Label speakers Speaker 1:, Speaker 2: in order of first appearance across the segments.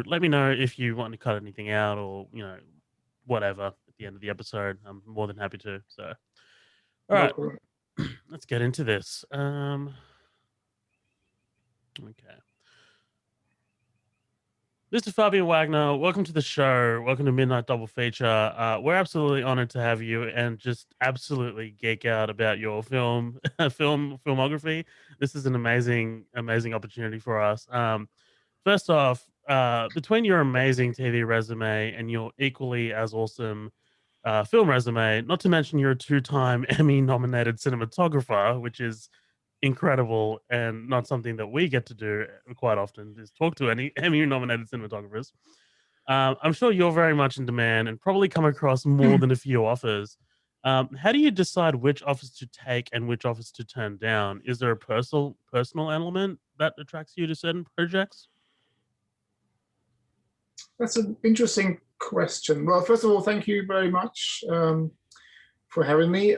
Speaker 1: let me know if you want to cut anything out or, whatever at the end of the episode. I'm more than happy to. So, all
Speaker 2: No
Speaker 1: right,
Speaker 2: problem.
Speaker 1: let's get into this. Okay. Mr. Fabian Wagner, welcome to the show. Welcome to Midnight Double Feature. We're absolutely honored to have you and just absolutely geek out about your filmography. This is an amazing opportunity for us. First off, between your amazing TV resume and your equally as awesome film resume, not to mention you're a two-time Emmy-nominated cinematographer, which is incredible and not something that we get to do quite often, is talk to any Emmy-nominated cinematographers. I'm sure you're very much in demand and probably come across more than a few offers. How do you decide which offers to take and which offers to turn down? Is there a personal element that attracts you to certain projects?
Speaker 2: That's an interesting question. Well, first of all, thank you very much for having me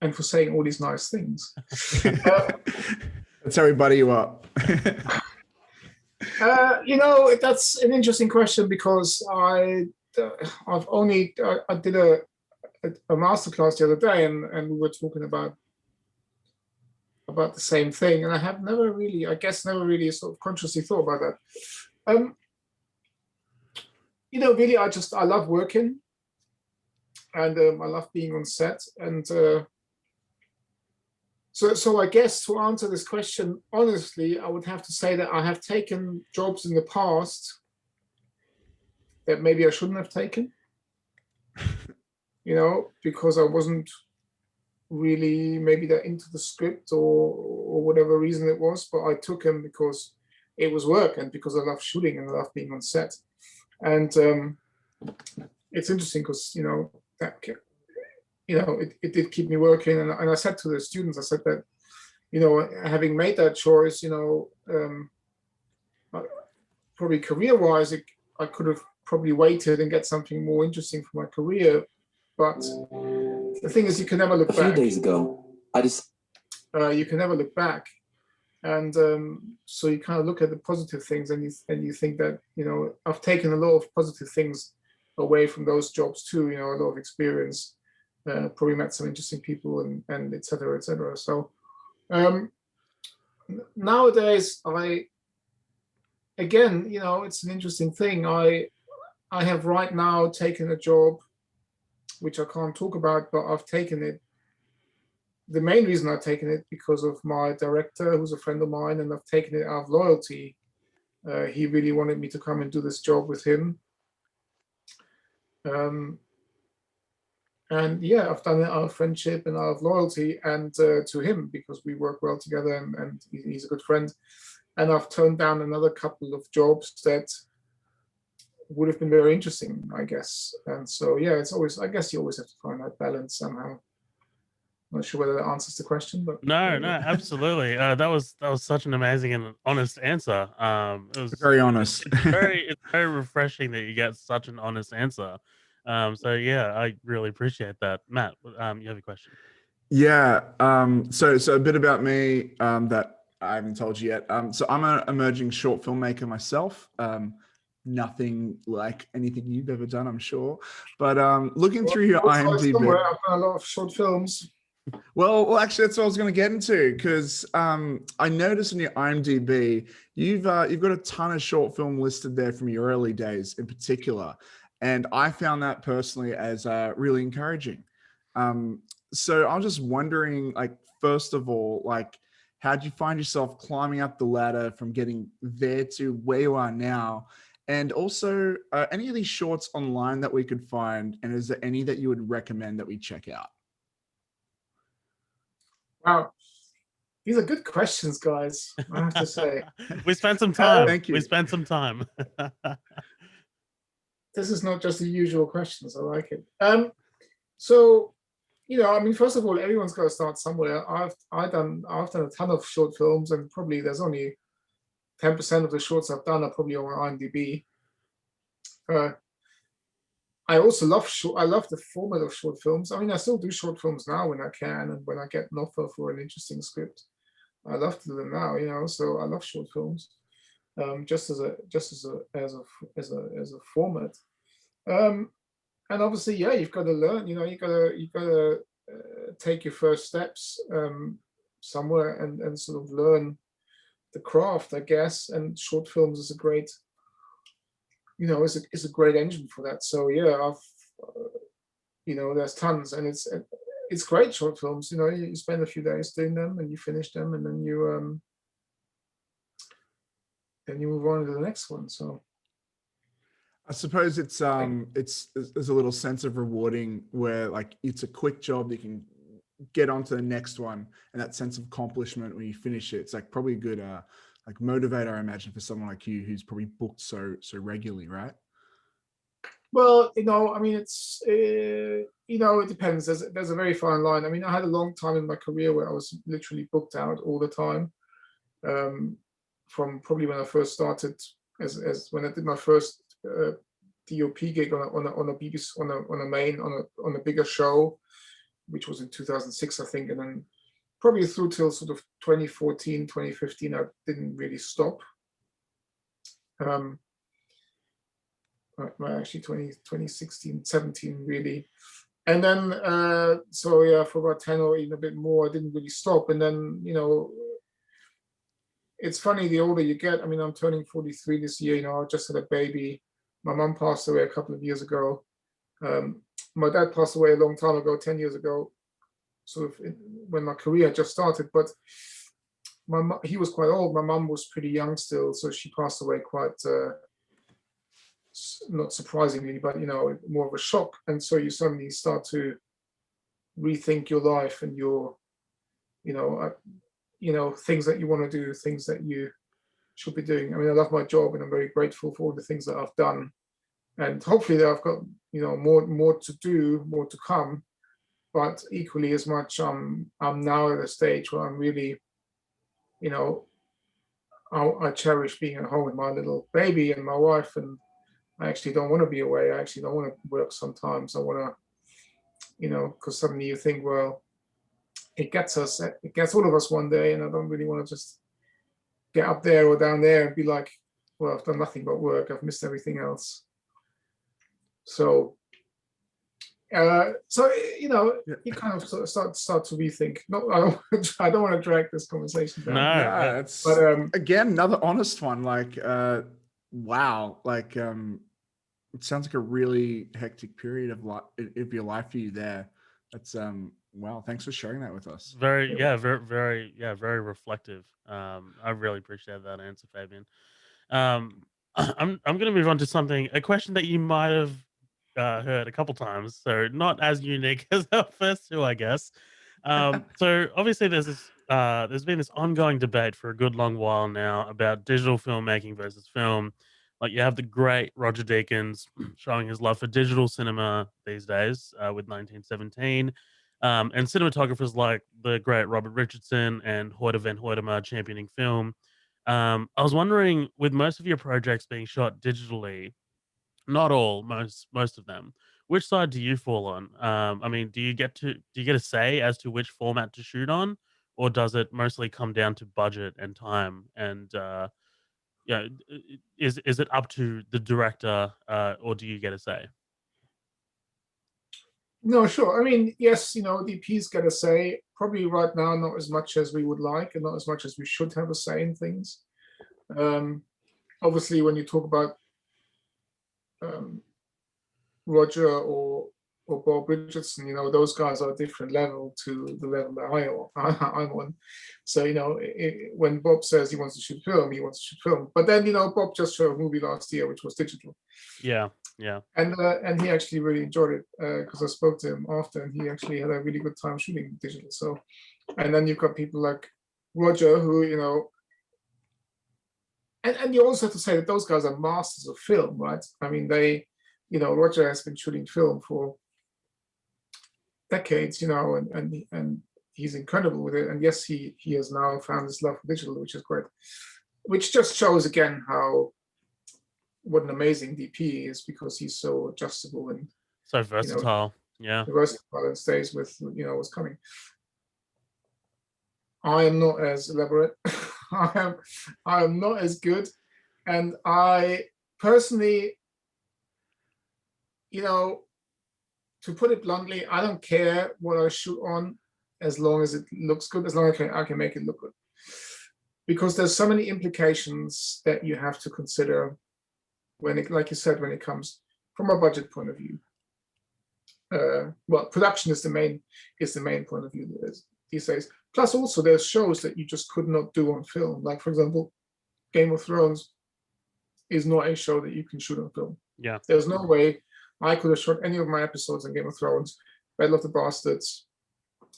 Speaker 2: and for saying all these nice things.
Speaker 3: That's how we butter you up.
Speaker 2: That's an interesting question because I did a masterclass the other day and we were talking about the same thing, and I have never really sort of consciously thought about that. Really, I love working, and I love being on set, and so I guess to answer this question honestly, I would have to say that I have taken jobs in the past that maybe I shouldn't have taken, because I wasn't really maybe that into the script or whatever reason it was, but I took them because it was work and because I love shooting and I love being on set. And it's interesting because it did keep me working, and I said to the students, I said that having made that choice, probably career-wise, I could have probably waited and get something more interesting for my career, but the thing is, you can never look back.
Speaker 4: A few days ago,
Speaker 2: you can never look back. And so you kind of look at the positive things, and you think that I've taken a lot of positive things away from those jobs too. A lot of experience, probably met some interesting people, and et cetera, et cetera. So nowadays, it's an interesting thing. I have right now taken a job, which I can't talk about, but I've taken it. The main reason I've taken it because of my director, who's a friend of mine, and I've taken it out of loyalty. He really wanted me to come and do this job with him. And yeah, I've done it out of friendship and out of loyalty, and to him, because we work well together, and he's a good friend. And I've turned down another couple of jobs that would have been very interesting, I guess. And so, yeah, I guess you always have to find that balance somehow. Not sure whether that answers the question, but
Speaker 1: No, absolutely. That was such an amazing and honest answer. It was
Speaker 3: Very honest.
Speaker 1: it's very refreshing that you get such an honest answer. So yeah, I really appreciate that. Matt, you have a question?
Speaker 3: Yeah. So a bit about me that I haven't told you yet. So I'm an emerging short filmmaker myself. Nothing like anything you've ever done, I'm sure. But looking through your IMDb,
Speaker 2: I've done a lot of short films.
Speaker 3: Well, actually, that's what I was going to get into, because I noticed in your IMDb, you've got a ton of short film listed there from your early days in particular. And I found that personally as really encouraging. So I was just wondering, first of all, how did you find yourself climbing up the ladder from getting there to where you are now? And also, any of these shorts online that we could find, and is there any that you would recommend that we check out?
Speaker 2: Wow, these are good questions, guys, I have to say.
Speaker 1: We spent some time.
Speaker 3: Thank you.
Speaker 1: We spent some time.
Speaker 2: This is not just the usual questions. I like it. So, first of all, everyone's got to start somewhere. I've done a ton of short films, and probably there's only 10% of the shorts I've done are probably on IMDb. I also love the format of short films. I still do short films now when I can, and when I get an offer for an interesting script, I love to do them now. So I love short films. just as a format. And obviously, yeah, you've got to learn. You got to take your first steps somewhere and sort of learn the craft, I guess. And short films is a great, is a great engine for that. So yeah, I've there's tons, and it's great short films. You spend a few days doing them, and you finish them, and then you move on to the next one. So
Speaker 3: I suppose there's a little sense of rewarding where like it's a quick job that you can get on to the next one, and that sense of accomplishment when you finish it. It's like probably a good like motivator, I imagine, for someone like you who's probably booked so regularly, right?
Speaker 2: Well, I mean, it's it depends. There's a very fine line. I mean, I had a long time in my career where I was literally booked out all the time. From probably when I first started, as when I did my first DOP gig on a BBC on a bigger show, which was in 2006, I think, and then probably through till sort of 2014, 2015, I didn't really stop. Actually 2016, 17 really. And then, so yeah, for about 10 or even a bit more, I didn't really stop. And then, it's funny, the older you get, I mean, I'm turning 43 this year, I just had a baby. My mum passed away a couple of years ago. My dad passed away a long time ago, 10 years ago, sort of when my career just started. But he was quite old. My mum was pretty young still, so she passed away quite, not surprisingly, but more of a shock. And so you suddenly start to rethink your life and your, things that you want to do, things that you should be doing. I mean, I love my job, and I'm very grateful for all the things that I've done. And hopefully that I've got, more to do, more to come. But equally as much, I'm now at a stage where I'm really, I cherish being at home with my little baby and my wife, and I actually don't want to be away. I actually don't want to work sometimes. I want to, because suddenly you think, well, it gets all of us one day, and I don't really want to just get up there or down there and be like, well, I've done nothing but work. I've missed everything else. So, you kind of sort of start to rethink. No, I don't want to drag this conversation down.
Speaker 1: No,
Speaker 3: it's again another honest one. Like, wow, like it sounds like a really hectic period of your life for you there. That's wow, thanks for sharing that with us.
Speaker 1: very reflective. I really appreciate that answer, Fabian. I'm going to move on to a question that you might have heard a couple times, so not as unique as our first two, I guess. So obviously there's been this ongoing debate for a good long while now about digital filmmaking versus film. Like, you have the great Roger Deakins showing his love for digital cinema these days with 1917. And cinematographers like the great Robert Richardson and Hoyte van Hoytema championing film. I was wondering, with most of your projects being shot digitally, not all, most of them, which side do you fall on? I mean, do you get a say as to which format to shoot on, or does it mostly come down to budget and time? And yeah, is it up to the director, or do you get a say?
Speaker 2: No, sure. I mean, yes, DPs get a say. Probably right now, not as much as we would like, and not as much as we should have a say in things. Obviously, when you talk about Roger or Bob Richardson, those guys are a different level to the level that I'm on. So, when Bob says he wants to shoot film, he wants to shoot film. But then, Bob just showed a movie last year, which was digital.
Speaker 1: Yeah.
Speaker 2: And he actually really enjoyed it, because I spoke to him after, and he actually had a really good time shooting digital. So, and then you've got people like Roger, who, and you also have to say that those guys are masters of film, right? I mean, Roger has been shooting film for decades, and he's incredible with it. And yes, he has now found his love for digital, which is great. Which just shows again what an amazing DP is, because he's so adjustable and
Speaker 1: so versatile.
Speaker 2: Versatile, and stays with what's coming. I am not as elaborate. I am not as good. And I personally, you know, to put it bluntly, I don't care what I shoot on as long as it looks good, as long as I can make it look good. Because there's so many implications that you have to consider when it, like you said, when it comes from a budget point of view. Well, production is the main point of view these days. Plus, also there's shows that you just could not do on film. Like, for example, Game of Thrones is not a show that you can shoot on film.
Speaker 1: Yeah,
Speaker 2: there's no way I could have shot any of my episodes in Game of Thrones, Battle of the Bastards,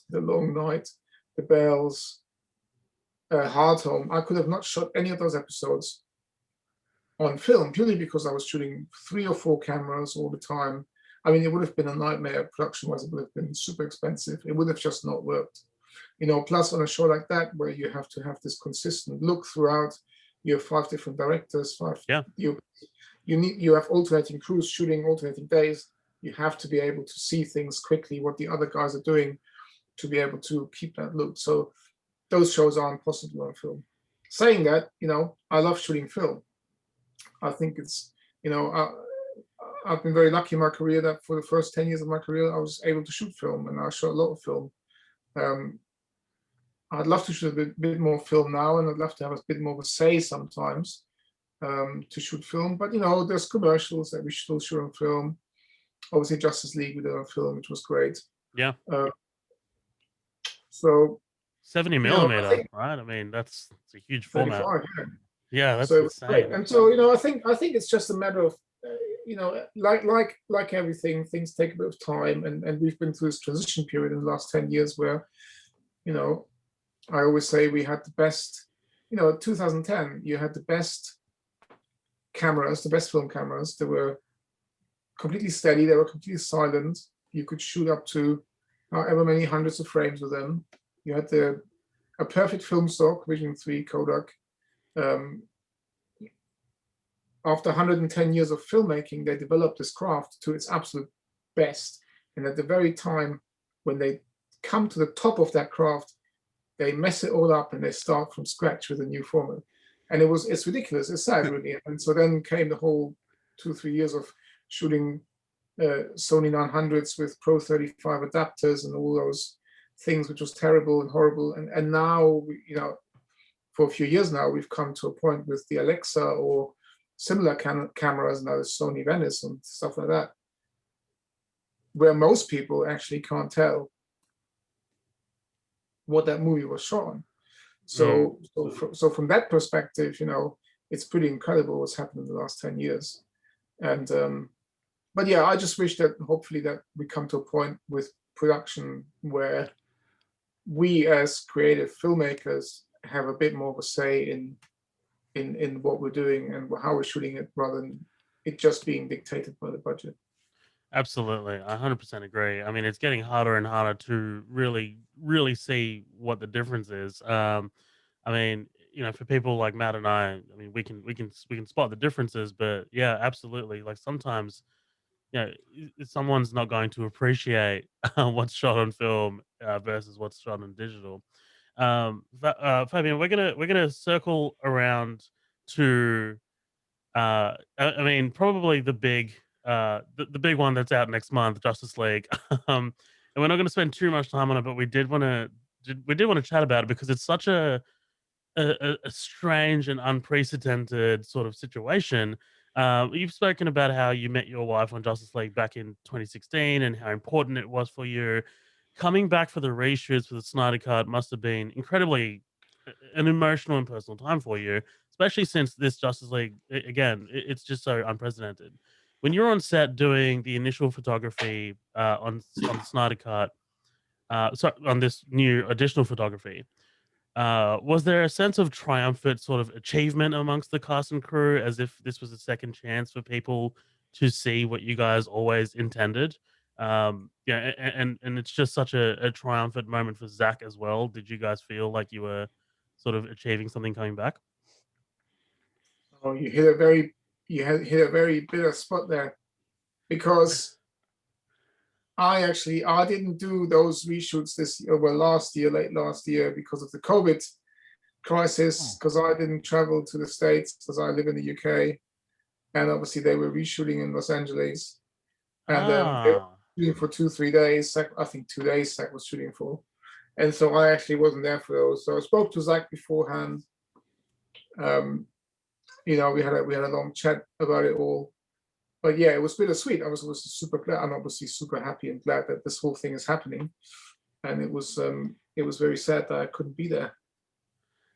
Speaker 2: The Long Night, The Bells, Hard Home. I could have not shot any of those episodes on film purely because I was shooting 3 or 4 cameras all the time. I mean, it would have been a nightmare production-wise. It would have been super expensive. It would have just not worked. You know, plus on a show like that, where you have to have this consistent look throughout, you have 5 different directors, you have alternating crews shooting alternating days. You have to be able to see things quickly, what the other guys are doing, to be able to keep that look. So those shows aren't possible on film. Saying that, you know, I love shooting film. I think it's, you know, I've been very lucky in my career that for the first 10 years of my career, I was able to shoot film, and I shot a lot of film. I'd love to shoot a bit more film now, and I'd love to have a bit more of a say sometimes to shoot film. But, you know, there's commercials that we still shoot on film. Obviously, Justice League we did on film, which was great.
Speaker 1: yeah.
Speaker 2: So
Speaker 1: 70 millimeter, right? I mean, that's a huge format.
Speaker 2: 35, yeah.
Speaker 1: Yeah, that's
Speaker 2: So
Speaker 1: insane.
Speaker 2: great. And so, you know, I think it's just a matter of, you know, like everything, things take a bit of time, and we've been through this transition period in the last 10 years where, you know, I always say we had the best, you know, 2010, you had the best cameras, the best film cameras. They were completely steady, they were completely silent. You could shoot up to however many hundreds of frames with them. You had a perfect film stock, Vision 3 Kodak. After 110 years of filmmaking, they developed this craft to its absolute best. And at the very time when they come to the top of that craft, they mess it all up and they start from scratch with a new format. And it's ridiculous, it's sad really. And so then came the whole 2-3 years of shooting Sony 900s with Pro 35 adapters and all those things, which was terrible and horrible. And now, you know, for a few years now, we've come to a point with the Alexa or similar cameras, now the Sony Venice and stuff like that, where most people actually can't tell what that movie was shot on. So from that perspective, you know, it's pretty incredible what's happened in the last 10 years. And but yeah, I just wish that hopefully that we come to a point with production where we as creative filmmakers have a bit more of a say in what we're doing and how we're shooting it, rather than it just being dictated by the budget.
Speaker 1: Absolutely, I 100% agree. I mean, it's getting harder and harder to really see what the difference is. I mean, you know, for people like Matt and I mean, we can spot the differences, but yeah, absolutely. Like sometimes, you know, someone's not going to appreciate what's shot on film versus what's shot on digital. Fabian, we're gonna circle around to I mean, probably the big one that's out next month, Justice League. And we're not going to spend too much time on it, but we did want to chat about it because it's such a strange and unprecedented sort of situation. You've spoken about how you met your wife on Justice League back in 2016 and how important it was for you. Coming back for the reshoots for the Snyder Cut must have been incredibly an emotional and personal time for you, especially since this Justice League, again, it's just so unprecedented. When you're on set doing the initial photography on the Snyder Cut, sorry, on this new additional photography, was there a sense of triumphant sort of achievement amongst the cast and crew, as if this was a second chance for people to see what you guys always intended? Yeah, and it's just such a triumphant moment for Zach as well. Did you guys feel like you were sort of achieving something coming back?
Speaker 2: Oh, hit a very bitter spot there, because I didn't do those reshoots this year, well, late last year, because of the COVID crisis because I didn't travel to the States because I live in the UK, and obviously they were reshooting in Los Angeles, and they were
Speaker 1: Ah,
Speaker 2: shooting for 2 3 days. I think 2 days Zach was shooting for, and so I actually wasn't there for those. So I spoke to Zach beforehand. Um, we had a long chat about it all. But yeah, it was bittersweet. I was super glad. I'm obviously super happy and glad that this whole thing is happening. And it was very sad that I couldn't be there.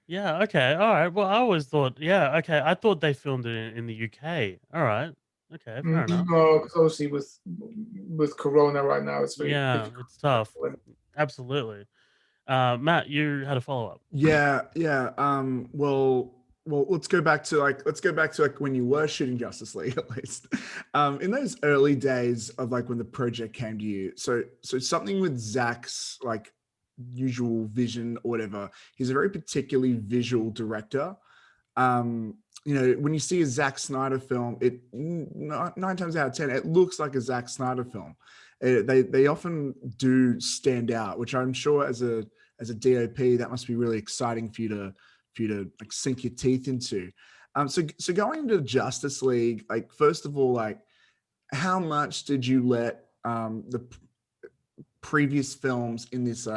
Speaker 1: yeah, okay, all right. Well, I always thought, yeah, okay, I thought they filmed it in the UK. All right, okay, fair enough.
Speaker 2: No, because obviously with Corona right now, it's very
Speaker 1: Yeah,
Speaker 2: difficult.
Speaker 1: it's tough. Absolutely. Matt, you had a follow up.
Speaker 3: Yeah. Well, let's go back to when you were shooting Justice League at least. In those early days of like when the project came to you, so something with Zach's like usual vision or whatever. He's a very particularly visual director. When you see a Zack Snyder film, it 9 times out of 10 it looks like a Zack Snyder film. They often do stand out, which I'm sure as a DOP that must be really exciting for you to like sink your teeth into. So going into Justice League, like first of all, like how much did you let the previous films in this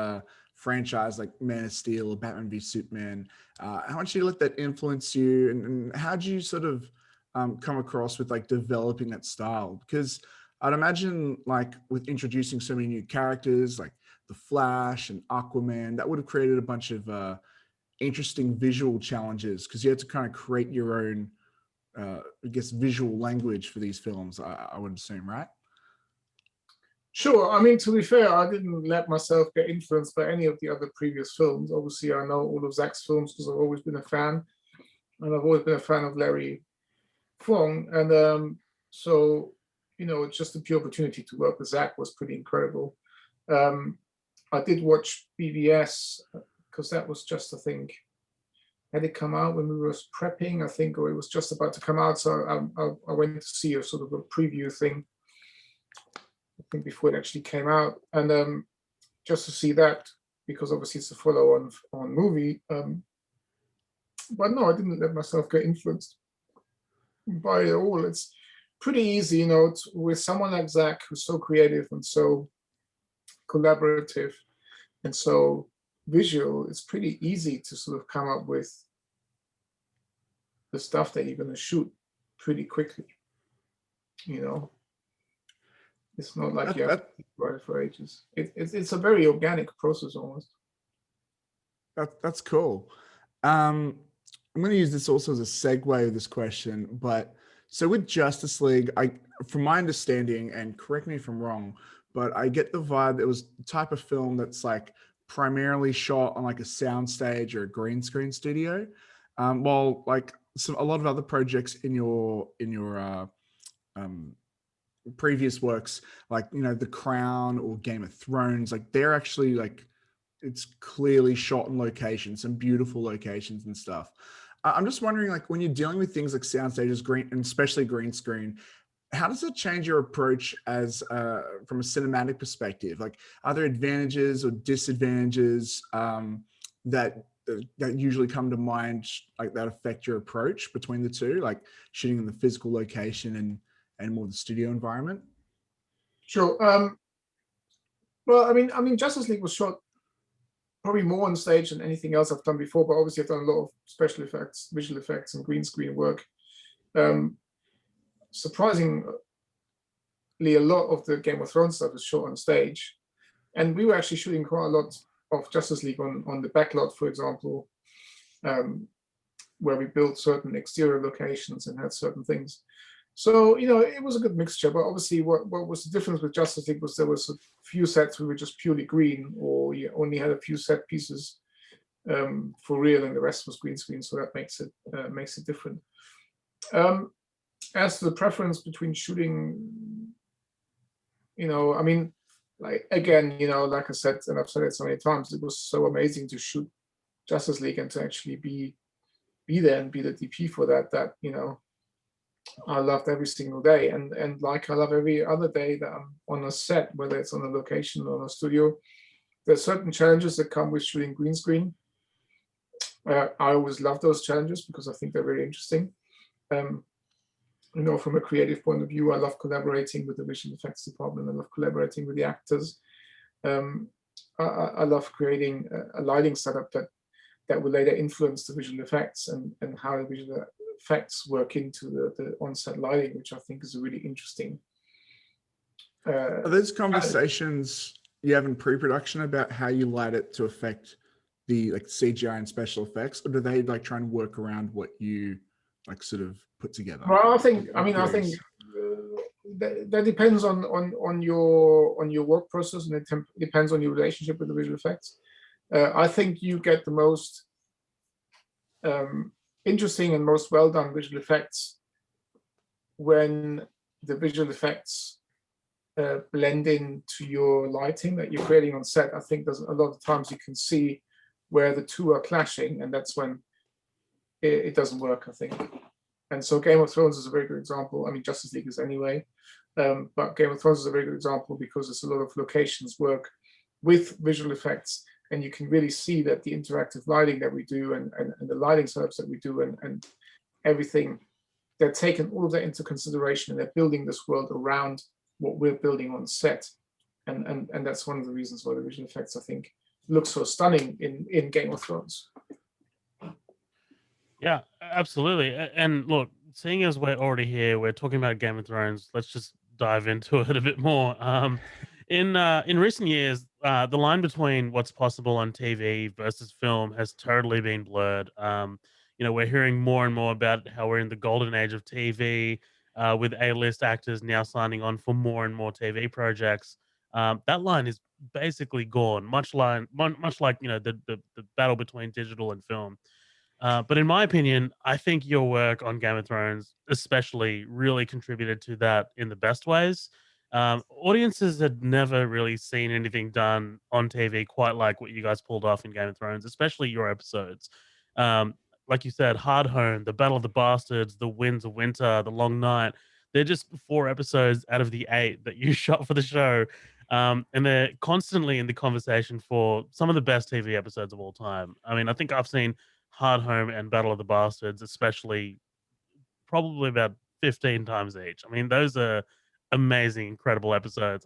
Speaker 3: franchise like Man of Steel or Batman v Superman, how much did you let that influence you, and how did you sort of come across with like developing that style? Because I'd imagine like with introducing so many new characters like the Flash and Aquaman, that would have created a bunch of interesting visual challenges because you had to kind of create your own I guess visual language for these films, I would assume, right?
Speaker 2: Sure. I mean, to be fair, I didn't let myself get influenced by any of the other previous films. Obviously, I know all of Zach's films because I've always been a fan, and I've always been a fan of Larry Fong. And so, just the pure opportunity to work with Zach was pretty incredible. Um, I did watch BVS because that was just, I think, had it come out when we were prepping, I think, or it was just about to come out. So I went to see a sort of a preview thing, I think, before it actually came out, and just to see that because obviously it's a follow-on movie. But no, I didn't let myself get influenced by it all. It's pretty easy, with someone like Zach who's so creative and so collaborative and so visual. It's pretty easy to sort of come up with the stuff that you're going to shoot pretty quickly. It's not like you have to write it for ages. It's a very organic process almost.
Speaker 3: That's cool. I'm going to use this also as a segue of this question, but so with Justice League, from my understanding, and correct me if I'm wrong, but I get the vibe it was the type of film that's like primarily shot on like a soundstage or a green screen studio, while like a lot of other projects in your previous works, like The Crown or Game of Thrones, like they're actually like it's clearly shot on location, some beautiful locations and stuff. I'm just wondering, like when you're dealing with things like sound stages, green, and especially green screen, how does it change your approach as from a cinematic perspective? Like, are there advantages or disadvantages that usually come to mind, like that affect your approach between the two, like shooting in the physical location and more the studio environment?
Speaker 2: Sure. Well, I mean, Justice League was shot probably more on stage than anything else I've done before, but obviously I've done a lot of special effects, visual effects, and green screen work. Surprisingly, a lot of the Game of Thrones stuff is shot on stage, and we were actually shooting quite a lot of Justice League on the backlot, for example, where we built certain exterior locations and had certain things. So, it was a good mixture, but obviously what was the difference with Justice League was there was a few sets we were just purely green, or you only had a few set pieces for real, and the rest was green screen. So that makes it different. As to the preference between shooting, I mean, like again, like I said, and I've said it so many times, it was so amazing to shoot Justice League and to actually be there and be the DP for that, I loved every single day, and like I love every other day that I'm on a set, whether it's on a location or on a studio. There's certain challenges that come with shooting green screen, I always love those challenges because I think they're very interesting. You know, from a creative point of view, I love collaborating with the visual effects department. I love collaborating with the actors. I love creating a lighting setup that will later influence the visual effects and how the visual effects work into the on-set lighting, which I think is a really interesting.
Speaker 3: Are those conversations you have in pre-production about how you light it to affect the like CGI and special effects, or do they like try and work around what you like sort of put together?
Speaker 2: Well, I think that depends on your work process, and it depends on your relationship with the visual effects. I think you get the most interesting and most well done visual effects when the visual effects blend into your lighting that you're creating on set. I think there's a lot of times you can see where the two are clashing, and that's when it doesn't work, I think. And so Game of Thrones is a very good example. I mean, Justice League is anyway, but Game of Thrones is a very good example because it's a lot of locations work with visual effects, and you can really see that the interactive lighting that we do and the lighting setups that we do and everything, they're taking all of that into consideration, and they're building this world around what we're building on set. And that's one of the reasons why the visual effects, I think, look so stunning in Game of Thrones.
Speaker 1: Yeah, absolutely. And look, seeing as we're already here, we're talking about Game of Thrones. Let's just dive into it a bit more. In recent years, the line between what's possible on TV versus film has totally been blurred. You know, we're hearing more and more about how we're in the golden age of TV, with A-list actors now signing on for more and more TV projects. That line is basically gone, much like you know the battle between digital and film. But in my opinion, I think your work on Game of Thrones, especially, really contributed to that in the best ways. Audiences had never really seen anything done on TV quite like what you guys pulled off in Game of Thrones, especially your episodes. Um, like you said, Hard Home, The Battle of the Bastards, The Winds of Winter, The Long Night. They're just 4 episodes out of the 8 that you shot for the show. And they're constantly in the conversation for some of the best TV episodes of all time. I mean, I think I've seen Hard Home and Battle of the Bastards, especially, probably about 15 times each. I mean, those are amazing, incredible episodes.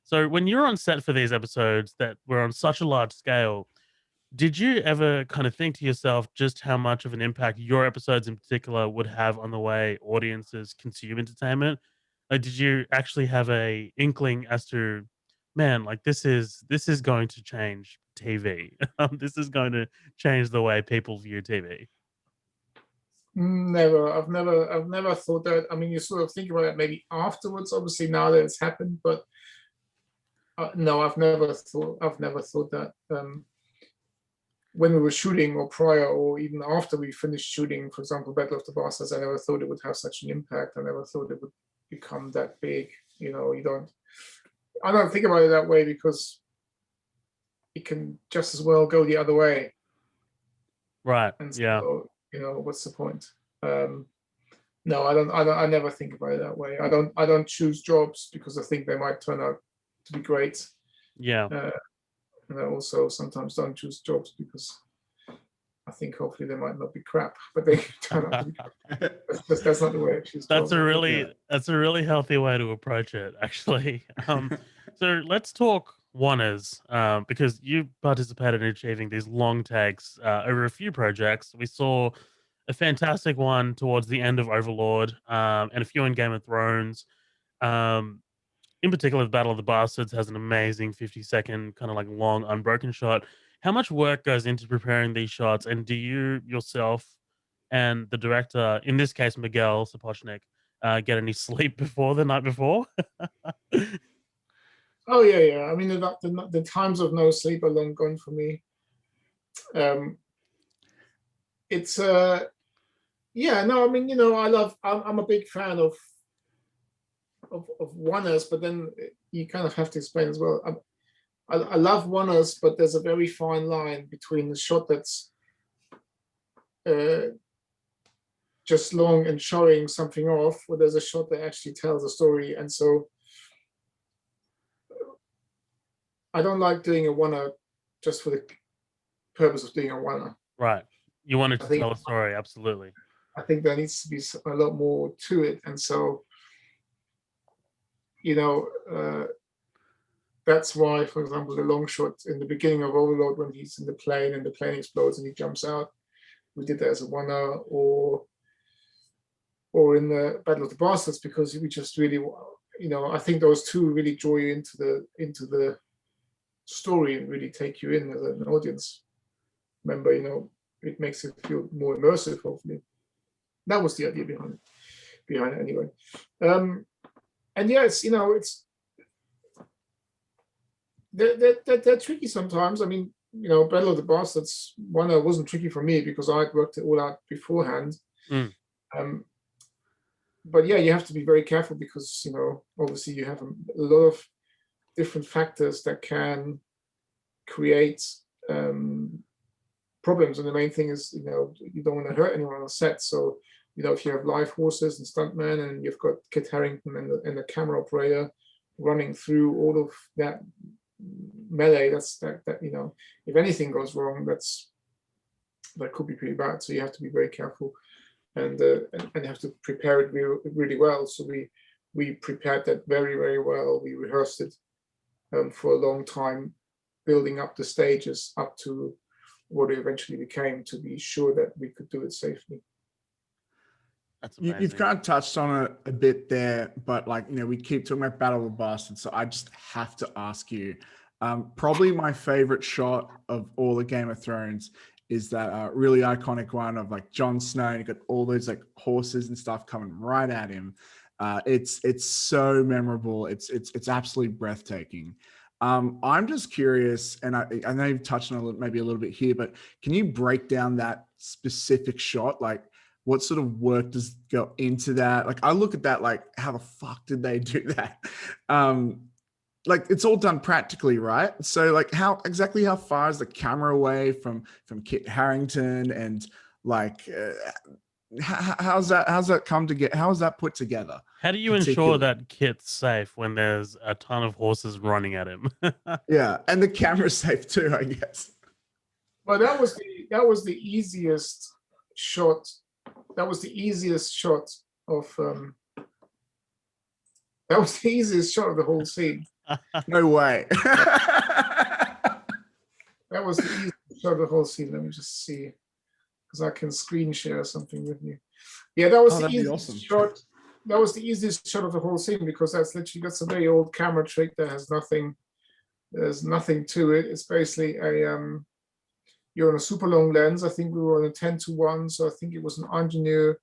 Speaker 1: So when you're on set for these episodes that were on such a large scale, did you ever kind of think to yourself just how much of an impact your episodes in particular would have on the way audiences consume entertainment? Like, did you actually have a inkling as to, man, like this is going to change TV. This is going to change the way people view TV.
Speaker 2: Never. I've never thought that. I mean, you sort of think about it maybe afterwards, obviously now that it's happened, but no, I've never thought that. When we were shooting or prior or even after we finished shooting, for example, Battle of the Bastards, I never thought it would have such an impact. I never thought it would become that big. You know, I don't think about it that way because it can just as well go the other way.
Speaker 1: Right.
Speaker 2: And
Speaker 1: Yeah.
Speaker 2: so, you know, what's the point? No, I never think about it that way. I don't choose jobs because I think they might turn out to be great.
Speaker 1: Yeah.
Speaker 2: And I also sometimes don't choose jobs because I think hopefully they might not be crap, but they turn out to be crap. That's not the way I choose
Speaker 1: That's
Speaker 2: jobs.
Speaker 1: that's a really healthy way to approach it, actually. So let's talk oneers, because you participated in achieving these long takes over a few projects. We saw a fantastic one towards the end of Overlord, and a few in Game of Thrones. Um, in particular, the Battle of the Bastards has an amazing 50-second kind of like long unbroken shot. How much work goes into preparing these shots, and do you yourself and the director, in this case Miguel Sapochnik, get any sleep before the night before?
Speaker 2: Oh yeah. I mean, the times of no sleep are long gone for me. It's yeah, no, I mean, you know, I'm a big fan of oneers, but then you kind of have to explain as well. I love oneers, but there's a very fine line between the shot that's just long and showing something off, or there's a shot that actually tells a story. And so I don't like doing a oneer just for the purpose of doing a oneer.
Speaker 1: Right. You wanted
Speaker 2: I
Speaker 1: to
Speaker 2: think
Speaker 1: tell a story, absolutely.
Speaker 2: there needs to be a lot more to it, and so you know. That's why, for example, the long shot in the beginning of Overlord, when he's in the plane and the plane explodes and he jumps out, we did that as a one-hour, or in the Battle of the Bastards, because we just really, I think those two really draw you into the story and really take you in as an audience member. It makes it feel more immersive. Hopefully, that was the idea behind it anyway. And yeah, it's they're tricky sometimes. I mean, Battle of the Bastards one wasn't tricky for me because I had worked it all out beforehand. But yeah, you have to be very careful because obviously you have a lot of different factors that can create problems, and the main thing is you don't want to hurt anyone on set. So if you have live horses and stuntmen, and you've got Kit Harington and the camera operator running through all of that melee, that if anything goes wrong, that could be pretty bad. So you have to be very careful and have to prepare it really well. So we prepared that very, very well. We rehearsed it for a long time, building up the stages up to what it eventually became, to be sure that we could do it safely.
Speaker 1: That's amazing.
Speaker 3: You've kind of touched on it a bit there, but we keep talking about Battle of the Bastards, so I just have to ask you. Probably my favorite shot of all the Game of Thrones is that really iconic one of Jon Snow, and you got all those horses and stuff coming right at him. It's so memorable. It's absolutely breathtaking. I'm just curious, and I know you've touched on it maybe a little bit here, but can you break down that specific shot? What sort of work does go into that? I look at that how the fuck did they do that? It's all done practically, right? So how far is the camera away from Kit Harington, and how's that come to get? How is that put together?
Speaker 1: How do you ensure that Kit's safe when there's a ton of horses running at him?
Speaker 3: Yeah, and the camera's safe too, I guess.
Speaker 2: Well, that was the easiest shot. That was the easiest shot of the whole scene.
Speaker 3: No way.
Speaker 2: That was the easiest shot of the whole scene. Let me just see, because I can screen share something with you. Yeah, that was the easiest shot. That was the easiest shot of the whole scene, because that's a very old camera trick that has nothing. There's nothing to it. It's basically you're on a super long lens. I think we were on a 10:1, so I think it was an Ingenieur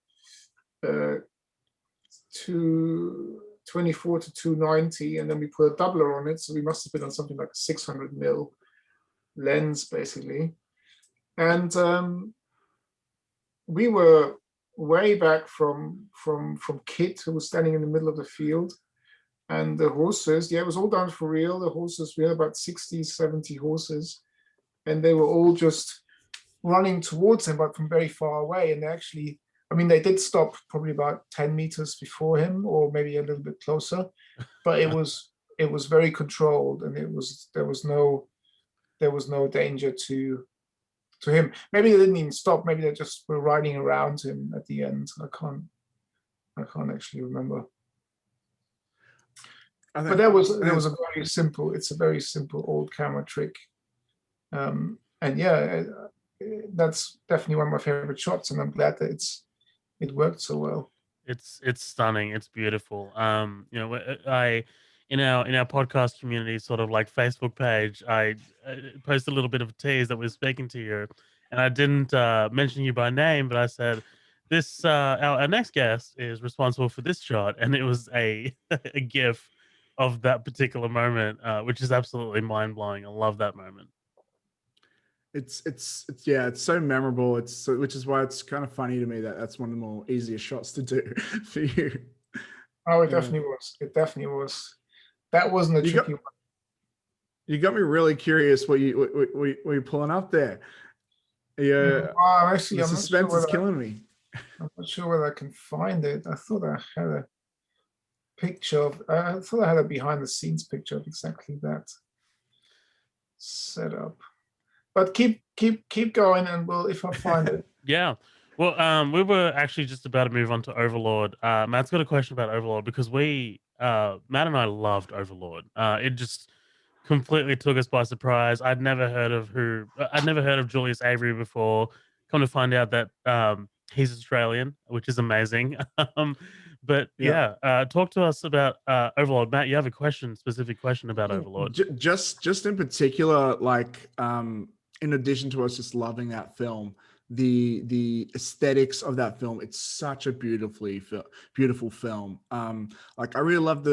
Speaker 2: 224 to 290, and then we put a doubler on it, so we must have been on something like a 600 mil lens basically, and we were way back from Kit, who was standing in the middle of the field, and the horses. Yeah, it was all done for real. The horses, we had about 60, 70 horses, and they were all just running towards him, but from very far away. And they did stop probably about 10 meters before him, or maybe a little bit closer, but it was very controlled, and there was no danger to him. Maybe they didn't even stop. Maybe they just were riding around him at the end. I can't actually remember. But that was a very simple. It's a very simple old camera trick, and yeah, that's definitely one of my favorite shots, and I'm glad that it worked so well.
Speaker 1: It's stunning. It's beautiful. I in our podcast community, sort of Facebook page, I posted a little bit of a tease that we're speaking to you, and I didn't mention you by name, but I said this our next guest is responsible for this shot, and it was a a GIF of that particular moment, which is absolutely mind blowing. I love that moment.
Speaker 3: It's so memorable. Which is why it's kind of funny to me that that's one of the more easiest shots to do for you.
Speaker 2: Oh, it definitely was. It definitely was. That wasn't a tricky one.
Speaker 3: You got me really curious. What you pulling up there? Yeah,
Speaker 2: actually,
Speaker 3: the suspense is killing me.
Speaker 2: I'm not sure whether I can find it. I thought I had a picture of. I thought I had a behind the scenes picture of exactly that setup. but keep going, and we'll if I find it.
Speaker 1: Yeah. Well, we were actually just about to move on to Overlord. Matt's got a question about Overlord because Matt and I loved Overlord. It just completely took us by surprise. I'd never heard of Julius Avery before. Come to find out that he's Australian, which is amazing. um, but
Speaker 3: Yeah.
Speaker 1: yeah, talk to us about Overlord. Matt, you have a specific question about Overlord.
Speaker 3: Just in particular, like in addition to us just loving that film, the aesthetics of that film, it's such a beautiful film. Like I really love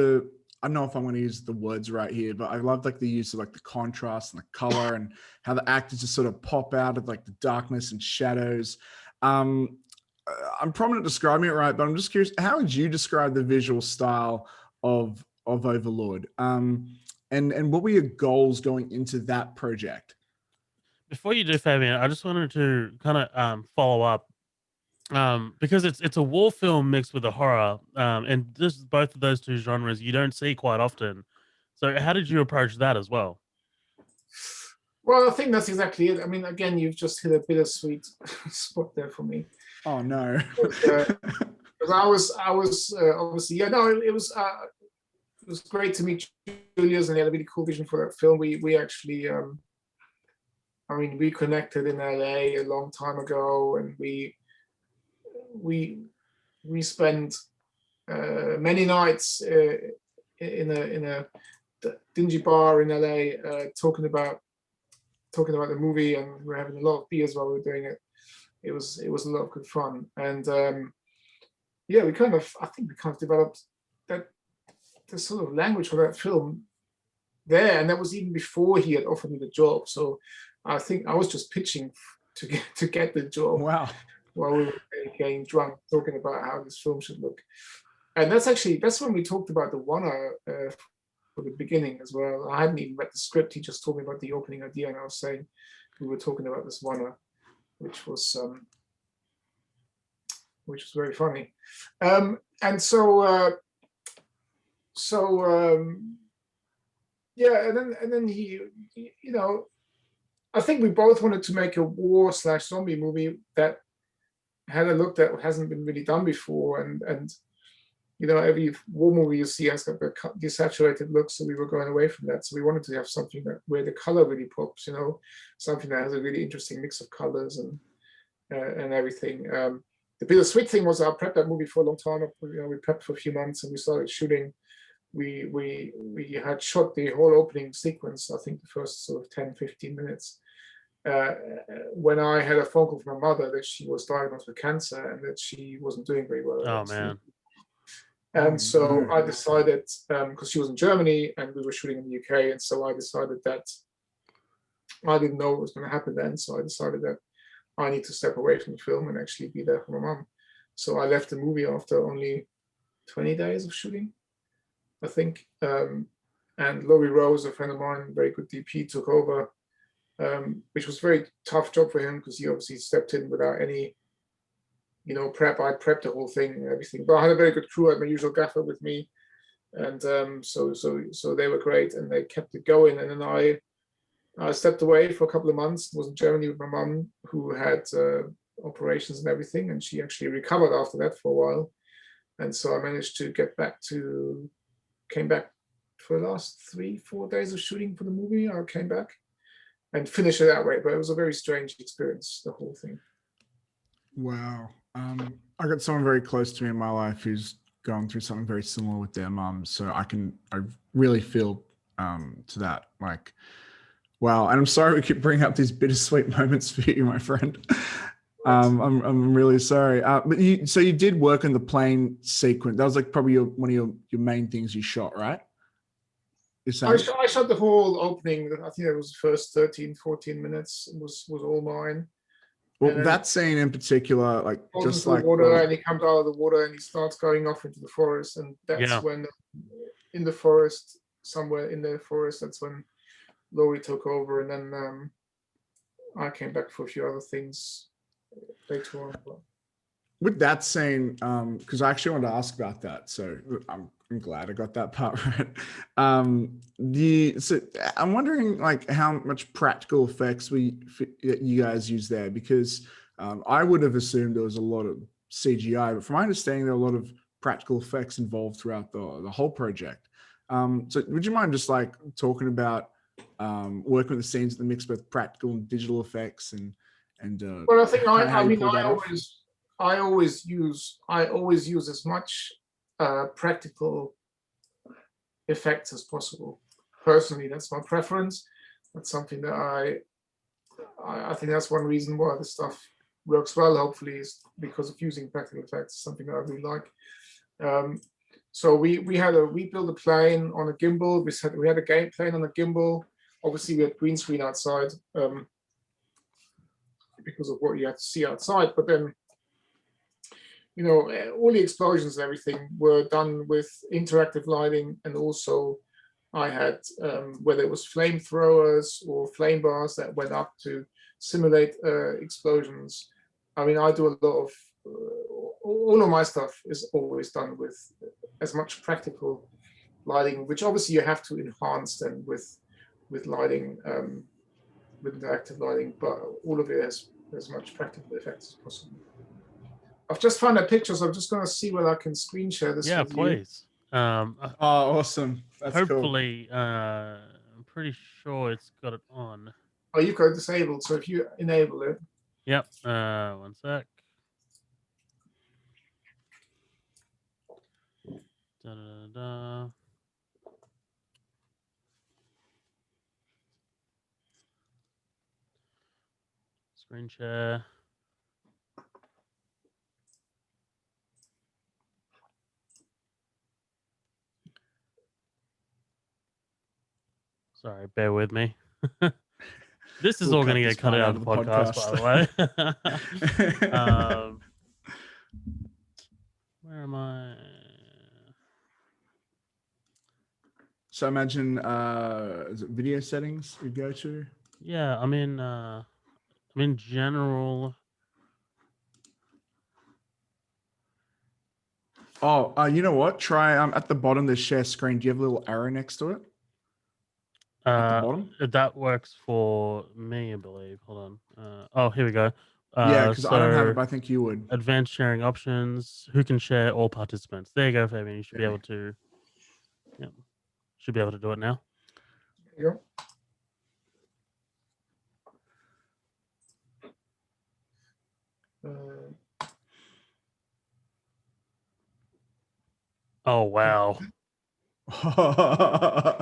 Speaker 3: I don't know if I'm going to use the words right here, but I love like the use of like the contrast and the color and how the actors just sort of pop out of like the darkness and shadows. I'm probably not describing it right, but I'm just curious, how would you describe the visual style of Overlord? And what were your goals going into that project?
Speaker 1: Before you do, Fabian, I just wanted to kind of follow up because it's a war film mixed with a horror, and just both of those two genres you don't see quite often. So, how did you approach that as well?
Speaker 2: Well, I think that's exactly it. I mean, again, you've just hit a bittersweet spot there for me.
Speaker 3: Oh no!
Speaker 2: Because I was obviously, yeah, no, it was great to meet Julius, and he had a really cool vision for that film. We actually, I mean, we connected in LA a long time ago, and we spent many nights in a dingy bar in LA talking about the movie, and we were having a lot of beers while we were doing it. It was a lot of good fun, and yeah, I think we kind of developed that the sort of language for that film there, and that was even before he had offered me the job. So I think I was just pitching to get the job.
Speaker 3: Wow.
Speaker 2: While we were getting drunk, talking about how this film should look. And that's when we talked about the Warner for the beginning as well. I hadn't even read the script. He just told me about the opening idea, and I was saying we were talking about this Warner, which was very funny. And yeah, and then he, you know, I think we both wanted to make a war/zombie movie that had a look that hasn't been really done before, and you know, every war movie you see has got the desaturated look, so we were going away from that. So we wanted to have something where the color really pops, you know, something that has a really interesting mix of colors and everything. The bittersweet thing was I prepped that movie for a long time. You know, we prepped for a few months and we started shooting. We had shot the whole opening sequence, I think the first sort of 10-15 minutes. When I had a phone call from my mother that she was diagnosed with cancer and that she wasn't doing very well.
Speaker 1: Oh man.
Speaker 2: And so I decided, because she was in Germany and we were shooting in the UK, and so I decided that I didn't know what was going to happen then. So I decided that I need to step away from the film and actually be there for my mom. So I left the movie after only 20 days of shooting, I think. And Laurie Rose, a friend of mine, very good DP, took over, which was a very tough job for him because he obviously stepped in without any, you know, prep. I prepped the whole thing and everything, but I had a very good crew. I had my usual gaffer with me, and so they were great and they kept it going. And then I stepped away for a couple of months. Was in Germany with my mum, who had operations and everything, and she actually recovered after that for a while. And so I managed to came back for the last 3-4 days of shooting for the movie. I came back and finished it that way, but it was a very strange experience, the whole thing.
Speaker 3: Wow. I got someone very close to me in my life who's going through something very similar with their mum. So I really feel to that. Like, wow. And I'm sorry we keep bringing up these bittersweet moments for you, my friend. I'm really sorry. But you did work on the plane sequence. That was like probably one of your main things you shot, right?
Speaker 2: I shot the whole opening. I think it was the first 13-14 minutes was all mine.
Speaker 3: Well, that scene in particular, like just like
Speaker 2: water, and he comes out of the water and he starts going off into the forest, and that's when in the forest, somewhere in the forest, that's when Laurie took over, and then I came back for a few other things later on.
Speaker 3: with that scene, because I actually wanted to ask about that, so I'm glad I got that part right. So I'm wondering like how much practical effects you guys use there, because I would have assumed there was a lot of CGI, but from my understanding, there are a lot of practical effects involved throughout the whole project. So would you mind just like talking about working with the scenes that mix both practical and digital effects and
Speaker 2: Well, I think
Speaker 3: how
Speaker 2: I
Speaker 3: you
Speaker 2: mean
Speaker 3: pull that off?
Speaker 2: I always use as much practical effects as possible. Personally, that's my preference. That's something that I think that's one reason why the stuff works well. Hopefully, is because of using practical effects. Something that I really like. So we built a plane on a gimbal. We had a game plane on a gimbal. Obviously, we had green screen outside because of what you had to see outside. But then, you know, all the explosions and everything were done with interactive lighting, and also I had whether it was flamethrowers or flame bars that went up to simulate explosions. I mean, I do a lot of all of my stuff is always done with as much practical lighting, which obviously you have to enhance then with lighting, with interactive lighting, but all of it has as much practical effects as possible. I've just found a picture, so I'm just going to see whether I can screen share this
Speaker 1: Yeah,
Speaker 2: with you.
Speaker 1: please.
Speaker 3: Oh, awesome. That's cool.
Speaker 1: Hopefully, I'm pretty sure it's got it on.
Speaker 2: Oh, you've got it disabled, so if you enable it.
Speaker 1: Yep. One sec. Da, da, da. Screen share. Sorry, bear with me. This is
Speaker 3: We'll
Speaker 1: all going to
Speaker 3: cut this
Speaker 1: get cut
Speaker 3: part
Speaker 1: out of the podcast, by the way. Where am I?
Speaker 3: So imagine is it video settings you go to?
Speaker 1: Yeah, I'm in general.
Speaker 3: Oh, you know what? Try at the bottom the share screen. Do you have a little arrow next to it? At the bottom?
Speaker 1: That works for me, I believe. Hold on. Oh, here we go.
Speaker 3: Yeah, because I don't have it,
Speaker 1: So
Speaker 3: but I think you would.
Speaker 1: advanced sharing options. Who can share? All participants. There you go, Fabian. You should be able to. Yeah, should be able to do it now.
Speaker 2: Yeah.
Speaker 1: Oh wow!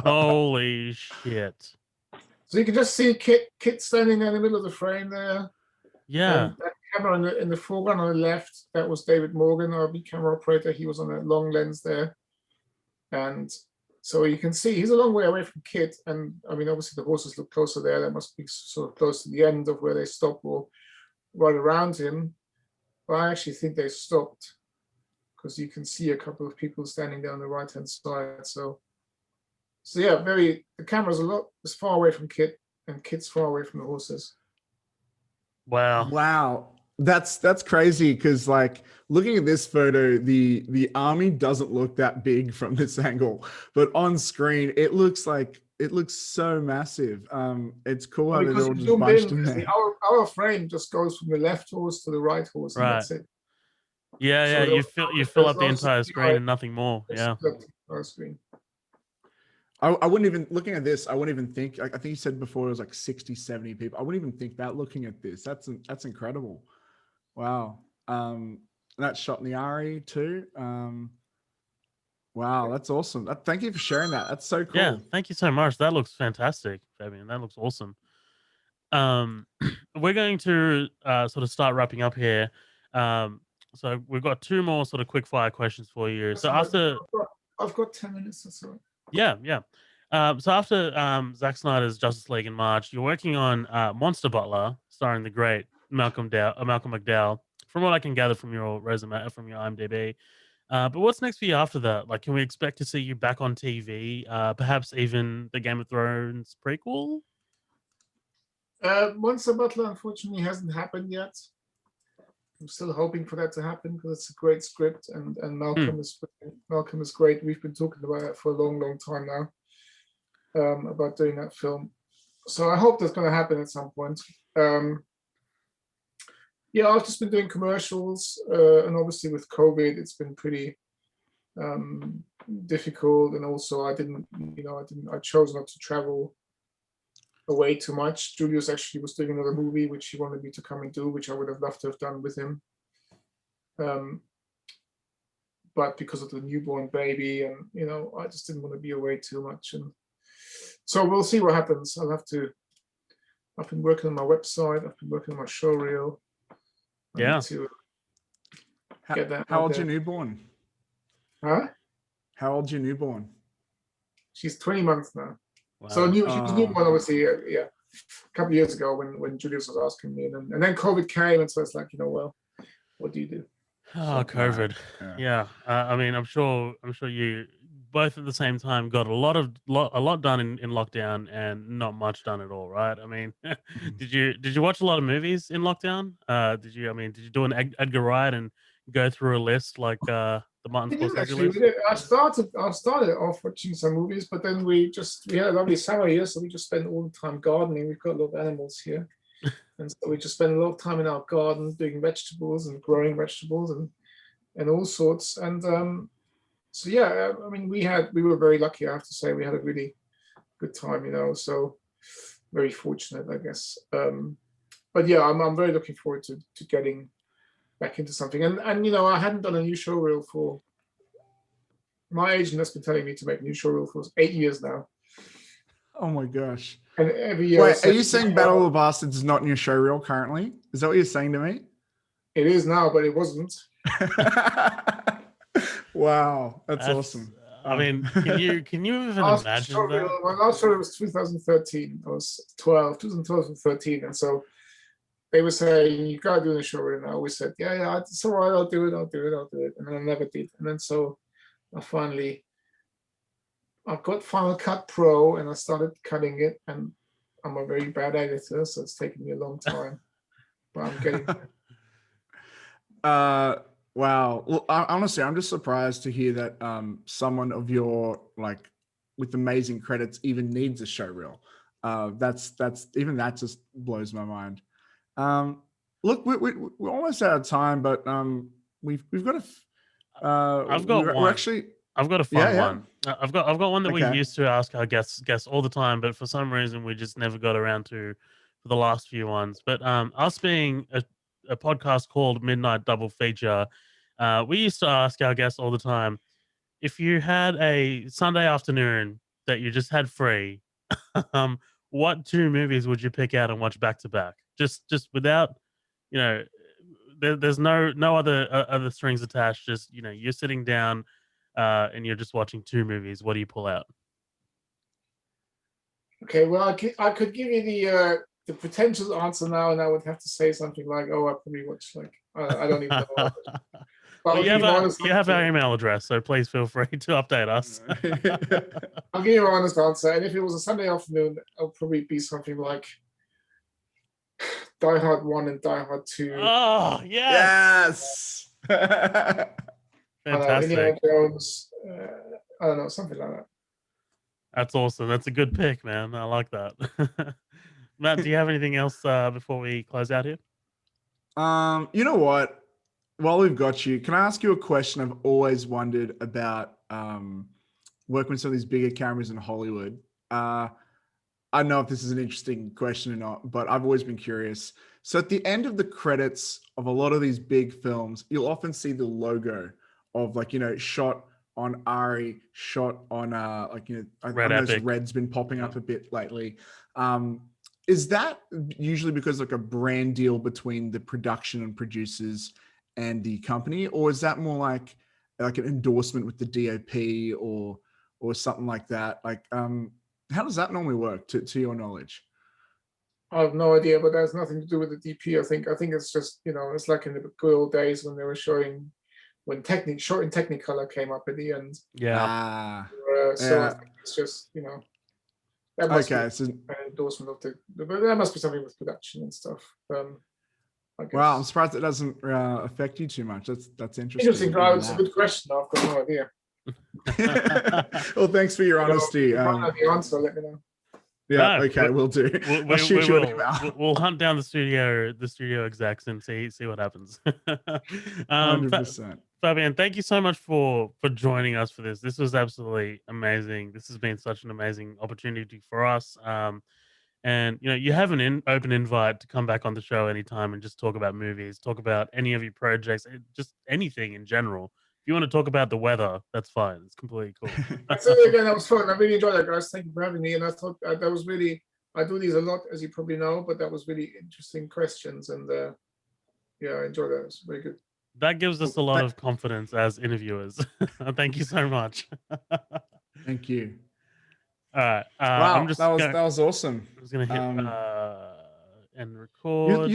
Speaker 1: Holy shit!
Speaker 2: So you can just see Kit standing in the middle of the frame there.
Speaker 1: Yeah.
Speaker 2: And that camera in the foreground on the left, that was David Morgan, our big camera operator. He was on a long lens there. And so you can see he's a long way away from Kit. And I mean, obviously the horses look closer there. That must be sort of close to the end of where they stop or right around him. But I actually think they stopped because you can see a couple of people standing down the right-hand side. So yeah, the camera's is far away from Kit, and Kit's far away from the horses.
Speaker 1: Wow.
Speaker 3: Wow. That's crazy, because like looking at this photo, the army doesn't look that big from this angle, but on screen it looks so massive. It's cool how they're all just bunched in there.
Speaker 2: Our frame just goes from the left horse to the right horse, and that's it.
Speaker 1: Yeah,
Speaker 2: So
Speaker 1: yeah. You fill up the entire screen and nothing more. Yeah.
Speaker 2: Screen.
Speaker 3: I wouldn't even, looking at this, I wouldn't even think, I think you said before it was like 60, 70 people. I wouldn't even think that looking at this. That's incredible. Wow. That's shot in the RE too. Wow, that's awesome. Thank you for sharing that. That's so cool.
Speaker 1: Yeah, thank you so much. That looks fantastic, Fabian. That looks awesome. We're going to sort of start wrapping up here. So we've got two more sort of quick fire questions for you. So after
Speaker 2: I've got 10 minutes or so.
Speaker 1: Yeah. So after Zack Snyder's Justice League in March, you're working on Monster Butler, starring the great Malcolm McDowell. From what I can gather from your resume, from your IMDb. But what's next for you after that? Like, can we expect to see you back on TV? Perhaps even the Game of Thrones prequel?
Speaker 2: Monster Butler unfortunately hasn't happened yet. I'm still hoping for that to happen because it's a great script, and
Speaker 1: Hmm.
Speaker 2: Malcolm is great. We've been talking about it for a long time now, about doing that film. So I hope that's going to happen at some point. Yeah, I've just been doing commercials, and obviously with COVID, it's been pretty difficult. And also, I chose not to travel away too much. Julius actually was doing another movie, which he wanted me to come and do, which I would have loved to have done with him. Um, but because of the newborn baby, and I just didn't want to be away too much. And so we'll see what happens. I've been working on my website. I've been working on my show reel. I need
Speaker 1: Yeah.
Speaker 2: to
Speaker 3: How,
Speaker 2: get that
Speaker 3: how
Speaker 2: out
Speaker 3: old's your
Speaker 2: there.
Speaker 3: newborn?
Speaker 2: Huh?
Speaker 3: How old's your newborn?
Speaker 2: She's 20 months now. So
Speaker 1: Wow.
Speaker 2: she was newborn, obviously, yeah, a couple of years ago when Julius was asking me, and then COVID came, and so it's like, well, what do you do?
Speaker 1: Oh,
Speaker 2: So
Speaker 1: COVID.
Speaker 3: Yeah.
Speaker 1: Yeah. I mean, I'm sure you both at the same time got a lot done in lockdown and not much done at all, right? I mean, did you watch a lot of movies in lockdown? Did you do an Edgar Wright and go through a list like the Martin
Speaker 2: we did
Speaker 1: Scorsese
Speaker 2: actually. We
Speaker 1: list?
Speaker 2: did. I started off watching some movies, but then we had a lovely summer here, so we just spent all the time gardening. We've got a lot of animals here, and so we just spent a lot of time in our garden doing vegetables and growing vegetables and all sorts. And so yeah, I mean, we were very lucky. I have to say, we had a really good time. So very fortunate, I guess. But yeah, I'm very looking forward to getting back into something. And I hadn't done a new show reel for my agent has been telling me to make a new show reel for 8 years now.
Speaker 3: Oh my gosh.
Speaker 2: And every year I
Speaker 3: Wait, are
Speaker 2: said,
Speaker 3: you saying Battle of the Bastards is not in your show reel currently? Is that what you're saying to me?
Speaker 2: it is now, but it wasn't.
Speaker 3: Wow, that's
Speaker 1: That's.
Speaker 3: awesome.
Speaker 1: I mean, can you even
Speaker 2: Last
Speaker 1: imagine
Speaker 2: show reel,
Speaker 1: that?
Speaker 2: my last show reel was 2013. I was 2012 and 13. And so they were saying, you got to do the show reel. And I always said, yeah, it's all right, I'll do it. And then I never did. And then so I got Final Cut Pro and I started cutting it. And I'm a very bad editor, so it's taken me a long time. But I'm getting there.
Speaker 3: Wow. Well, honestly, I'm just surprised to hear that someone of your with amazing credits even needs a show reel. That's even that just blows my mind. Look, we're almost out of time, but we've got
Speaker 1: I've got
Speaker 3: we're
Speaker 1: one.
Speaker 3: actually
Speaker 1: I've got a
Speaker 3: yeah,
Speaker 1: fun
Speaker 3: yeah.
Speaker 1: one. I've got one that we
Speaker 3: Okay.
Speaker 1: used to ask our guests all the time, but for some reason we just never got around to for the last few ones. But us being a podcast called Midnight Double Feature, we used to ask our guests all the time if you had a Sunday afternoon that you just had free, um, what two movies would you pick out and watch back to back? Just without, you know, there's no other strings attached. Just you're sitting down, and you're just watching two movies. What do you pull out?
Speaker 2: Okay, well, I could give you the potential answer now, and I would have to say something like, "Oh, I probably watched I don't even know." But
Speaker 1: Well,
Speaker 2: I'll give you my honest
Speaker 1: you have our
Speaker 2: answer.
Speaker 1: email address, so please feel free to update us.
Speaker 2: I'll give you my honest answer. And if it was a Sunday afternoon, it'll probably be something like Die Hard 1 and Die Hard 2.
Speaker 1: Oh yes,
Speaker 3: Yes.
Speaker 2: I don't know, Indiana
Speaker 1: fantastic.
Speaker 2: Jones. I don't know, something like that.
Speaker 1: That's awesome. That's a good pick, man. I like that. Matt, do you have anything else before we close out here?
Speaker 3: You know what? While we've got you, can I ask you a question I've always wondered about working with some of these bigger cameras in Hollywood? I don't know if this is an interesting question or not, but I've always been curious. So at the end of the credits of a lot of these big films, you'll often see the logo of shot on Ari, shot on I
Speaker 1: Red
Speaker 3: noticed
Speaker 1: Epic.
Speaker 3: Red's been popping
Speaker 1: Yeah.
Speaker 3: up a bit lately. Is that usually because a brand deal between the production and producers and the company, or is that more like an endorsement with the DOP or something like that? How does that normally work to your knowledge?
Speaker 2: I have no idea, but that has nothing to do with the DP. I think it's just it's like in the good old days when they were showing when short in Technicolor came up at the end.
Speaker 1: Yeah.
Speaker 3: Ah,
Speaker 2: So I
Speaker 3: yeah.
Speaker 2: think it's just that must be
Speaker 3: Okay. So
Speaker 2: an endorsement of but there must be something with production and stuff. I guess.
Speaker 3: Wow, I'm surprised it doesn't affect you too much. That's interesting.
Speaker 2: Interesting, Grant. It's a good question. I've got no idea.
Speaker 3: Well, thanks for your honesty.
Speaker 2: If you don't know the answer, let me know.
Speaker 3: Yeah,
Speaker 1: No,
Speaker 3: okay, we'll do.
Speaker 1: We
Speaker 3: I'll shoot you an email.
Speaker 1: We'll hunt down the studio execs and see what happens.
Speaker 3: 100%.
Speaker 1: Fabian, thank you so much for joining us for this. This was absolutely amazing. This has been such an amazing opportunity for us. And you have an open invite to come back on the show anytime and just talk about movies, talk about any of your projects, just anything in general. If you want to talk about the weather, that's fine. It's completely cool.
Speaker 2: I said it again, that was fun. I really enjoyed that, guys. Thank you for having me. And I thought that was really, I do these a lot, as you probably know, but that was really interesting questions. And yeah, I enjoyed that. It was very good.
Speaker 1: That gives us a lot of confidence as interviewers. Thank you so much.
Speaker 3: Thank you.
Speaker 1: All right.
Speaker 3: Wow, that was awesome.
Speaker 1: I was gonna hit and record.